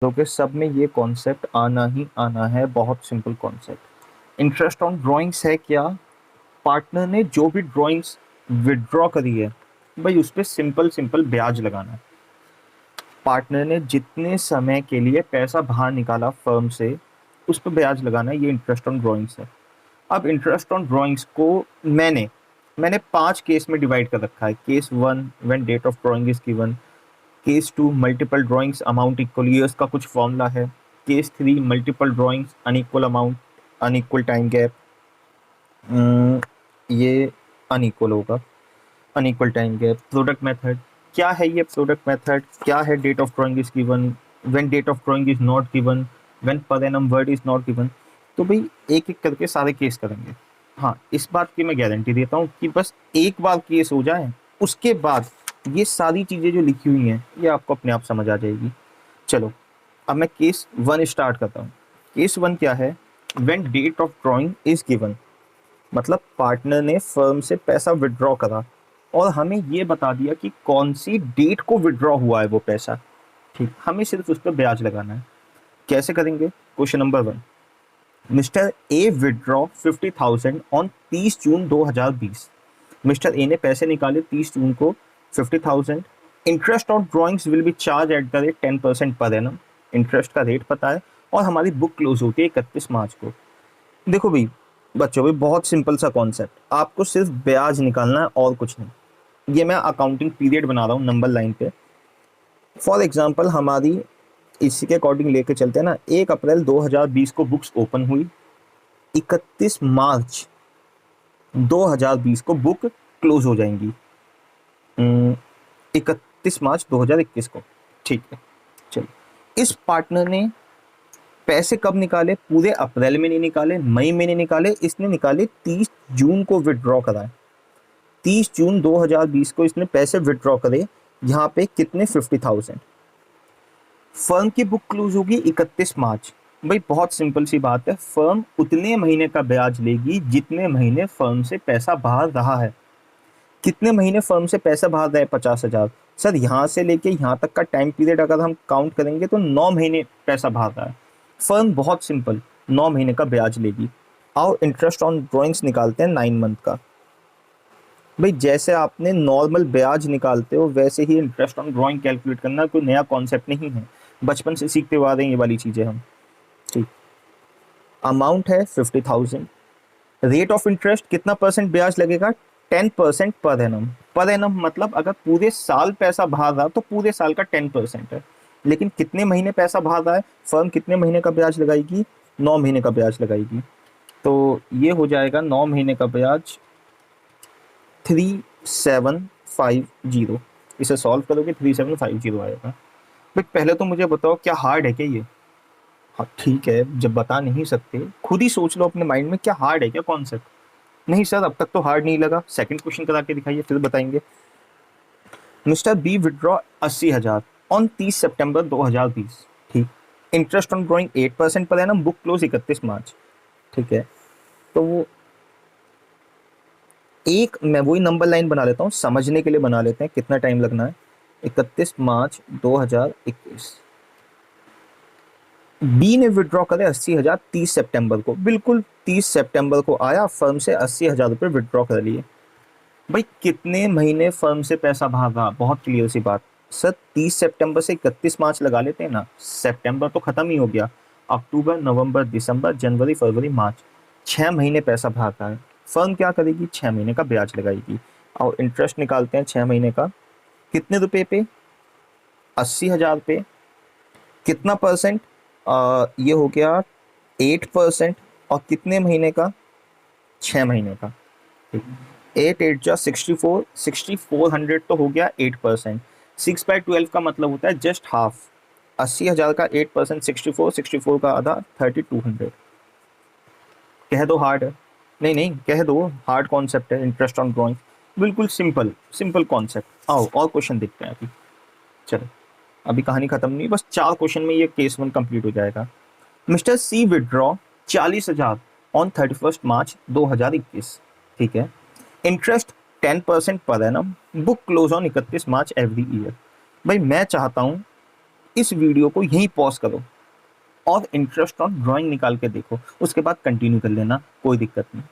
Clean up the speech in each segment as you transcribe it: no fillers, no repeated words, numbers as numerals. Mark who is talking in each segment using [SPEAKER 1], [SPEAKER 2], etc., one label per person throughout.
[SPEAKER 1] क्योंकि सब में ये कॉन्सेप्ट आना ही आना है। बहुत simple concept. Interest on drawings है क्या? पार्टनर ने जो भी ड्राइंग्स विड्रॉ करी है भाई उस पर सिंपल सिंपल ब्याज लगाना है। पार्टनर ने जितने समय के लिए पैसा बाहर निकाला फर्म से उस पर ब्याज लगाना है। ये इंटरेस्ट ऑन ड्राइंग्स है। अब इंटरेस्ट ऑन ड्राइंग्स को मैंने मैंने 5 केस में डिवाइड कर रखा है। Case 1 when date of drawing is given. Case 2 multiple drawings amount equal years का कुछ फॉर्मूला है। Case 3 multiple drawings unequal amount unequal time gap. ये अनइक्वल होगा, unequal time gap. Product method क्या है? ये प्रोडक्ट मेथड क्या है? Date of drawing is given, when date of drawing is not given, when per annum word is not given. तो भाई एक एक करके सारे केस करेंगे। हाँ, इस बात की मैं गारंटी देता हूँ कि बस एक बार केस हो जाए उसके बाद ये सारी चीज़ें जो लिखी हुई हैं ये आपको अपने आप समझ आ जाएगी। चलो अब मैं केस 1 स्टार्ट करता हूँ। केस 1 क्या है? When date of drawing is given, मतलब पार्टनर ने फर्म से पैसा विड्रॉ करा और हमें ये बता दिया कि कौन सी डेट को विड्रॉ हुआ है वो पैसा। ठीक, हमें सिर्फ उस पर ब्याज लगाना है। कैसे करेंगे? Question number 1, mister A withdraw 50,000 on 30 June 2020। Mister A ने पैसे निकाले 30 जून को 50,000। Interest on drawings will be charge at the rate 10% per annum. Interest का रेट पता है और हमारी बुक क्लोज होती है 31 मार्च को। देखो भाई बच्चों, भाई बहुत सिंपल सा कॉन्सेप्ट, आपको सिर्फ ब्याज निकालना है और कुछ नहीं। ये मैं अकाउंटिंग पीरियड बना रहा हूँ नंबर लाइन पे। फॉर एग्जांपल हमारी इसी के अकॉर्डिंग लेके चलते हैं ना। 1 अप्रैल 2020 को बुक्स ओपन हुई, 31 मार्च 2020 को बुक क्लोज हो जाएंगी, 31 मार्च 2021 को। ठीक है, चलिए। इस पार्टनर ने पैसे कब निकाले? पूरे अप्रैल में नहीं निकाले, मई में नहीं निकाले, इसने निकाले 30 जून को विड्रॉ कराए। 30 जून 2020 को इसने पैसे विड्रॉ करे। यहाँ पे कितने? 50,000। फर्म की बुक क्लोज होगी 31 मार्च। भाई बहुत सिंपल सी बात है, फर्म उतने महीने का ब्याज लेगी जितने महीने फर्म से पैसा बाहर रहा है। कितने महीने फर्म से पैसा बाहर रहा है? 50,000। सर यहाँ से लेके यहाँ तक का टाइम पीरियड अगर हम काउंट करेंगे तो 9 महीने पैसा बाहर रहा है। फर्म बहुत सिंपल 9 महीने का ब्याज लेगी। आओ इंटरेस्ट ऑन ड्रॉइंग्स निकालते हैं 9 मंथ का। भाई जैसे आपने नॉर्मल ब्याज निकालते हो वैसे ही इंटरेस्ट ऑन ड्राइंग कैलकुलेट करना, कोई नया कॉन्सेप्ट नहीं है, बचपन से सीखते हुए आ रहे हैं ये वाली चीज़ें हम। ठीक, अमाउंट है 50,000। रेट ऑफ इंटरेस्ट कितना परसेंट ब्याज लगेगा? 10% पर एनम। पर एनम मतलब अगर पूरे साल पैसा बाहर रहा तो पूरे साल का 10% है। लेकिन कितने महीने पैसा बाहर रहा है, फर्म कितने महीने का ब्याज लगाएगी? 9 महीने का ब्याज लगाएगी। तो ये हो जाएगा 9 महीने का ब्याज 3750। इसे सॉल्व करोगे 3750 आएगा। बट पहले तो मुझे बताओ क्या हार्ड है क्या ये? हाँ ठीक है, जब बता नहीं सकते खुद ही सोच लो अपने माइंड में, क्या हार्ड है क्या कॉन्सेप्ट? नहीं सर अब तक तो हार्ड नहीं लगा। सेकंड क्वेश्चन करा के दिखाइए फिर बताएंगे। मिस्टर बी विड्रॉ 80,000 ऑन 30 सितंबर 2020। ठीक, इंटरेस्ट ऑन ड्रॉइंग 8% पर एनम, बुक क्लोज 31 मार्च। ठीक है, तो वो एक मैं वही नंबर लाइन बना लेता हूँ, समझने के लिए बना लेते हैं कितना टाइम लगना है। 31 मार्च 2021। बी ने विड्रॉ करे 80,000 30 सितंबर को। बिल्कुल 30 सितंबर को आया, फर्म से 80,000 रुपये विड्रॉ कर लिए। भाई कितने महीने फर्म से पैसा भागा? बहुत क्लियर सी बात सर, 30 सितंबर से 31 मार्च लगा लेते हैं ना। सितंबर तो खत्म ही हो गया, अक्टूबर नवंबर दिसंबर जनवरी फरवरी मार्च, 6 महीने पैसा भागा है। फर्म क्या करेगी? 6 महीने का ब्याज लगाएगी। और इंटरेस्ट निकालते हैं 6 महीने का। कितने रुपए पे? 80,000 पे। कितना परसेंट? ये हो गया 8%। और कितने महीने का? 6 महीने का। ठीक, 8 8 जा 64, 6400 तो हो गया 8%। 6/12 का मतलब होता है जस्ट हाफ। 80,000 का 8% 64, 64 का आधा 3200। कह दो हार्ड है। नहीं नहीं कह दो हार्ड कॉन्सेप्ट है इंटरेस्ट ऑन ड्रॉइंग। बिल्कुल सिंपल सिंपल कॉन्सेप्ट। आओ और क्वेश्चन देखते हैं अभी। चलो अभी कहानी खत्म नहीं, बस 4 क्वेश्चन में ये केस 1 कंप्लीट हो जाएगा। मिस्टर सी विड्रॉ 40,000 ऑन 31 मार्च 2021। ठीक है, interest 10% per annum, book close on 31 March every year. भाई मैं चाहता हूँ इस वीडियो को यहीं पॉज करो और इंटरेस्ट ऑन ड्राइंग निकाल के देखो, उसके बाद कंटिन्यू कर लेना, कोई दिक्कत नहीं।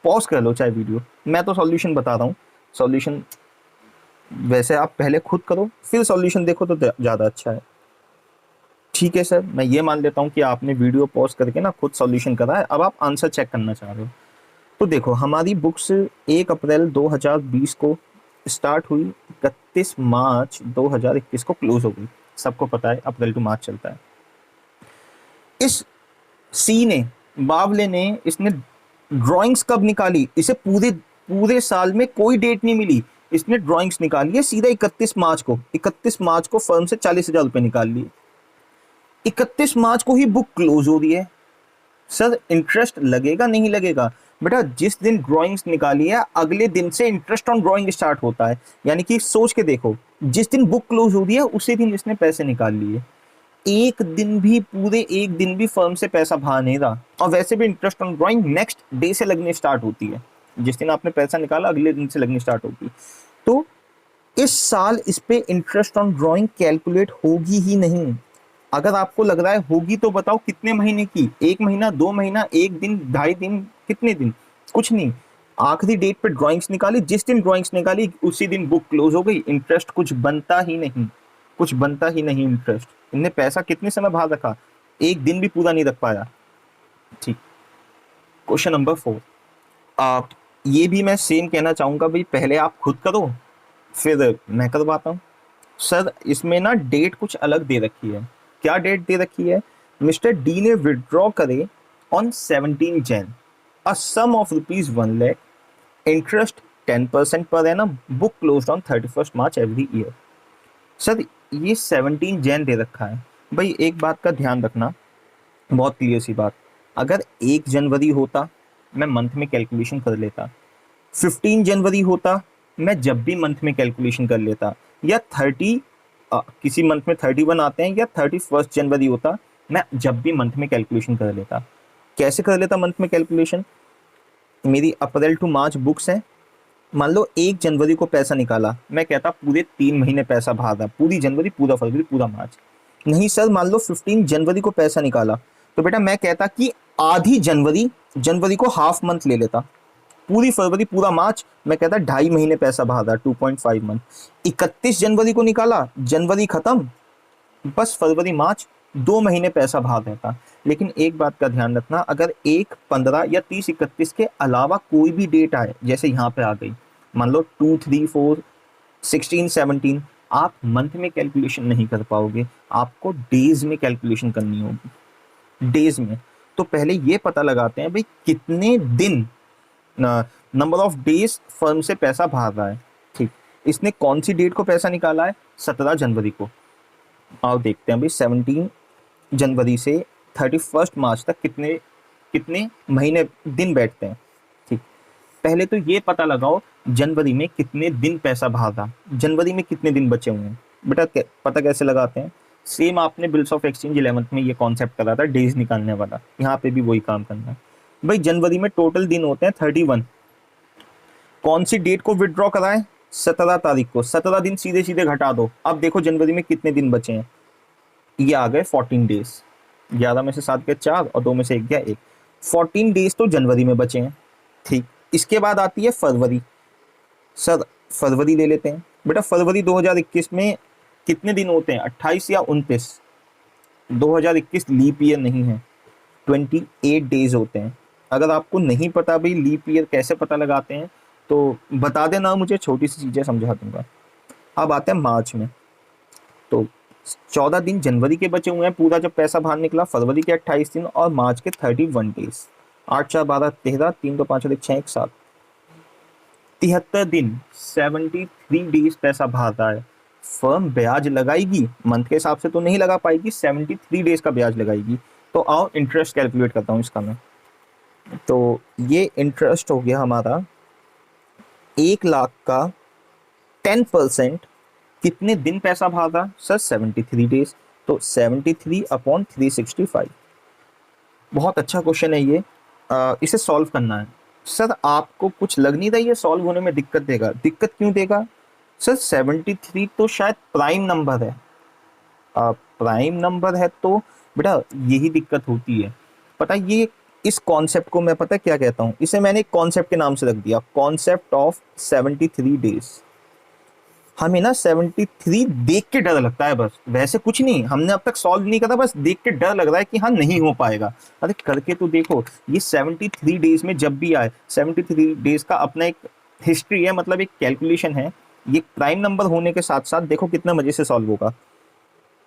[SPEAKER 1] पॉज कर लो चाहे वीडियो, मैं तो सॉल्यूशन बता रहा हूँ। सॉल्यूशन वैसे आप पहले खुद करो फिर सॉल्यूशन देखो तो ज़्यादा अच्छा है। ठीक है सर, मैं ये मान लेता हूँ कि आपने वीडियो पॉज करके ना खुद सॉल्यूशन करा है, अब आप आंसर चेक करना चाह रहे हो। तो देखो हमारी बुक्स 1 अप्रैल 2020 को स्टार्ट हुई, 31 मार्च 2021 को क्लोज हो गई। सबको पता है अप्रैल टू मार्च चलता है। इस सी ने, बावले ने, इसने ड्राइंग्स कब निकाली? इसे पूरे पूरे साल में कोई डेट नहीं मिली, इसने ड्राइंग्स निकाली है सीधा 31 मार्च को। 31 मार्च को फर्म से 40,000 रुपए निकाल लिए, 31 मार्च को ही बुक क्लोज हो रही है। सर इंटरेस्ट लगेगा नहीं लगेगा? बेटा जिस दिन ड्राइंग्स निकाली है अगले दिन से इंटरेस्ट ऑन ड्राइंग स्टार्ट होता है। यानी कि सोच के देखो, जिस दिन बुक क्लोज हो रही है उसी दिन इसने पैसे निकाल लिए। एक दिन भी, पूरे एक दिन भी फर्म से पैसा बाहर नहीं रहा। और वैसे भी interest on drawing next day से लगने स्टार्ट होती है, जिस दिन आपने पैसा निकाला अगले दिन से लगनी स्टार्ट होगी। तो इस साल इस पे इंटरेस्ट ऑन ड्राइंग कैलकुलेट होगी ही नहीं। अगर आपको लग रहा है होगी तो बताओ कितने महीने की? 1 महीना, 2 महीना, 1 दिन, 2.5 दिन, कितने दिन? कुछ नहीं। आखिरी डेट पे ड्राइंग्स निकाली, जिस दिन ड्राइंग्स निकाली उसी दिन बुक क्लोज हो गई। इंटरेस्ट कुछ बनता ही नहीं, कुछ बनता ही नहीं इंटरेस्ट। इनने पैसा कितने समय बाहर रखा? एक दिन भी पूरा नहीं रख पाया। ठीक। क्वेश्चन नंबर 4, आप ये भी मैं सेम कहना चाहूंगा भाई, पहले आप खुद करो फिर मैं करवाता हूँ। सर इसमें ना डेट कुछ अलग दे रखी है। क्या डेट दे रखी है? मिस्टर डी ने विड्रॉ करे on 17 Jan a sum of ₹1 lakh, interest 10% per annum, book closed on 31 March every year. Sir ये 17 जैन दे रखा है। भाई एक बात का ध्यान रखना, बहुत क्लियर सी बात, अगर 1 जनवरी होता मैं मंथ में कैलकुलेशन कर लेता, 15 जनवरी होता मैं जब भी मंथ में कैलकुलेशन कर लेता, या 30 किसी मंथ में 31 आते हैं, या 31 जनवरी होता मैं जब भी मंथ में कैलकुलेशन कर लेता। कैसे कर लेता मंथ में कैलकुलेशन? मेरी अप्रैल टू मार्च बुक्स हैं, मान लो 1 जनवरी को पैसा निकाला, मैं कहता पूरे 3 महीने पैसा बाहर रहा, पूरी जनवरी, पूरा फरवरी, पूरा मार्च। नहीं सर, मान लो 15 जनवरी को पैसा निकाला, तो बेटा मैं कहता कि आधी जनवरी, जनवरी को हाफ मंथ ले लेता, पूरी फरवरी, पूरा मार्च, मैं कहता 2.5 महीने पैसा बाहर रहा, 2.5 मंथ। 31 जनवरी को निकाला, जनवरी खत्म, बस फरवरी मार्च 2 महीने पैसा बाहर रहता। लेकिन एक बात का ध्यान रखना, अगर 1, 15 या 30, 31 के अलावा कोई भी डेट आए, जैसे यहाँ पे आ गई, मान लो 2, 3, 4, 16, 17, आप मंथ में कैलकुलेशन नहीं कर पाओगे, आपको डेज में कैलकुलेशन करनी होगी। डेज में तो पहले ये पता लगाते हैं भाई कितने दिन, नंबर ऑफ डेज फर्म से पैसा बाहर रहा है। ठीक, इसने कौन सी डेट को पैसा निकाला है? 17 जनवरी को। आओ देखते हैं भाई 17 जनवरी से 31 मार्च तक कितने कितने महीने दिन बैठते हैं। ठीक, पहले तो ये पता लगाओ जनवरी में कितने दिन पैसा बाहर था, जनवरी में कितने दिन बचे हुए हैं। बेटा पता कैसे लगाते हैं? सेम आपने बिल्स ऑफ एक्सचेंज 11th में ये कॉन्सेप्ट करा था, डेज निकालने वाला, यहाँ पे भी वही काम करना है। भाई जनवरी में टोटल दिन होते हैं 31, कौन सी डेट को विड्रॉ कराएं? 17 तारीख को। 17 दिन सीधे सीधे घटा दो, अब देखो जनवरी में कितने दिन बचे हैं, ये आ गए 14 डेज। 11 में से 7 गए 4 और 2 में से 1 गया 1, 14 डेज तो जनवरी में बचे हैं। ठीक, इसके बाद आती है फरवरी। सर फरवरी ले लेते हैं। बेटा फरवरी 2021 में कितने दिन होते हैं? 28 या 29। 2021 लीप ईयर नहीं है, 28 डेज होते हैं। अगर आपको नहीं पता भाई लीप ईयर कैसे पता लगाते हैं तो बता देना, मुझे छोटी सी चीज़ें समझा दूंगा। अब आते हैं मार्च में, तो 14 दिन जनवरी के बचे हुए हैं पूरा जब पैसा बाहर निकला, फरवरी के 28 दिन और मार्च के 31 डेज। 8, 4, 12, 13, 3, 2, 5, 1, 6, 1, 7, 73 दिन, 73 डेज पैसा बाहर रहा है। फर्म ब्याज लगाएगी, मंथ के हिसाब से तो नहीं लगा पाएगी, 73 डेज का ब्याज लगाएगी। तो आओ इंटरेस्ट कैलकुलेट करता हूँ इसका मैं। तो ये इंटरेस्ट हो गया हमारा 1 लाख का 10% कितने दिन पैसा बाहर रहा? Sir 73 days. तो 73 अपॉन 365। बहुत अच्छा क्वेश्चन है ये, इसे सॉल्व करना है। सर आपको कुछ लग नहीं रहा ये सॉल्व होने में दिक्कत देगा? दिक्कत क्यों देगा? सर 73 तो शायद प्राइम नंबर है, प्राइम नंबर है तो बेटा यही दिक्कत होती है। पता है ये इस कॉन्सेप्ट को मैं पता है क्या कहता हूँ, इसे मैंने एक कॉन्सेप्ट के नाम से रख दिया, कॉन्सेप्ट ऑफ 73 डेज। हमें ना 73 देख के डर लगता है बस, वैसे कुछ नहीं, हमने अब तक सॉल्व नहीं करा, बस देख के डर लग रहा है कि हाँ नहीं हो पाएगा। अरे करके तो देखो, ये 73 डेज में जब भी आए, 73 डेज का अपना एक हिस्ट्री है, मतलब एक कैलकुलेशन है। ये प्राइम नंबर होने के साथ साथ देखो कितना मजे से सॉल्व होगा।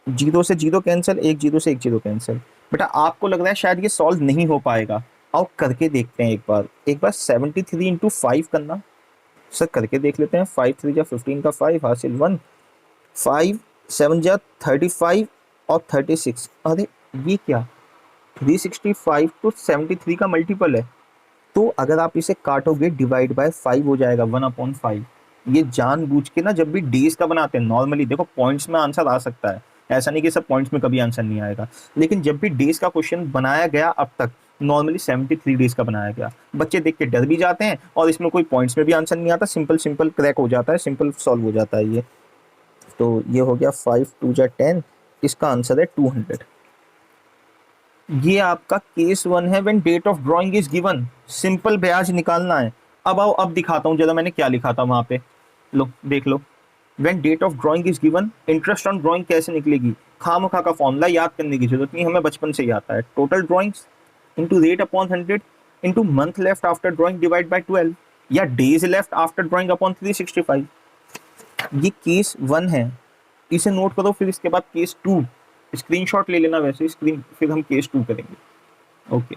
[SPEAKER 1] जीरो से जीरो कैंसिल, एक जीरो से एक जीरो कैंसिल। बेटा आपको लग रहा है शायद ये सॉल्व नहीं हो पाएगा, आओ करके देखते हैं एक बार 73 इंटू 5 करना। सर करके देख लेते हैं, 5 3 जा 15 का 5 हासिल 1, 5 7 जा 35 और 36। अरे ये क्या, 365 तो 73 का मल्टीपल है। तो अगर आप इसे काटोगे डिवाइड बाय 5 हो जाएगा, 1/5। ये जानबूझ के ना जब भी डेज का बनाते हैं, नॉर्मली देखो पॉइंट्स में आंसर आ सकता है, ऐसा नहीं कि सब पॉइंट्स में कभी आंसर नहीं आएगा, लेकिन जब भी डेज का क्वेश्चन बनाया गया अब तक, नॉर्मली 73 डेज का बनाया गया। बच्चे देख के डर भी जाते हैं और इसमें कोई पॉइंट्स में भी आंसर नहीं आता, सिंपल सिंपल क्रैक हो जाता है, सिंपल सॉल्व हो जाता है ये। तो ये हो गया 5 2 जा 10, इसका आंसर है 200। ये आपका केस 1 है, when date of drawing is given, simple ब्याज निकालना है। अब आओ अब दिखाता हूँ जरा मैंने क्या लिखा था वहां पे, लो देख लो। When date of drawing is given, interest on drawing कैसे निकलेगी, खामखा का फॉर्मूला याद करने की जरूरत नहीं, हमें बचपन से ही आता है। Total drawings into rate upon 100 into month left after drawing divide by 12, या days left after drawing upon 365। ये केस 1 है, इसे नोट करो। फिर इसके बाद केस 2, स्क्रीनशॉट ले लेना, वैसे स्क्रीन फिर हम केस 2 करेंगे। ओके।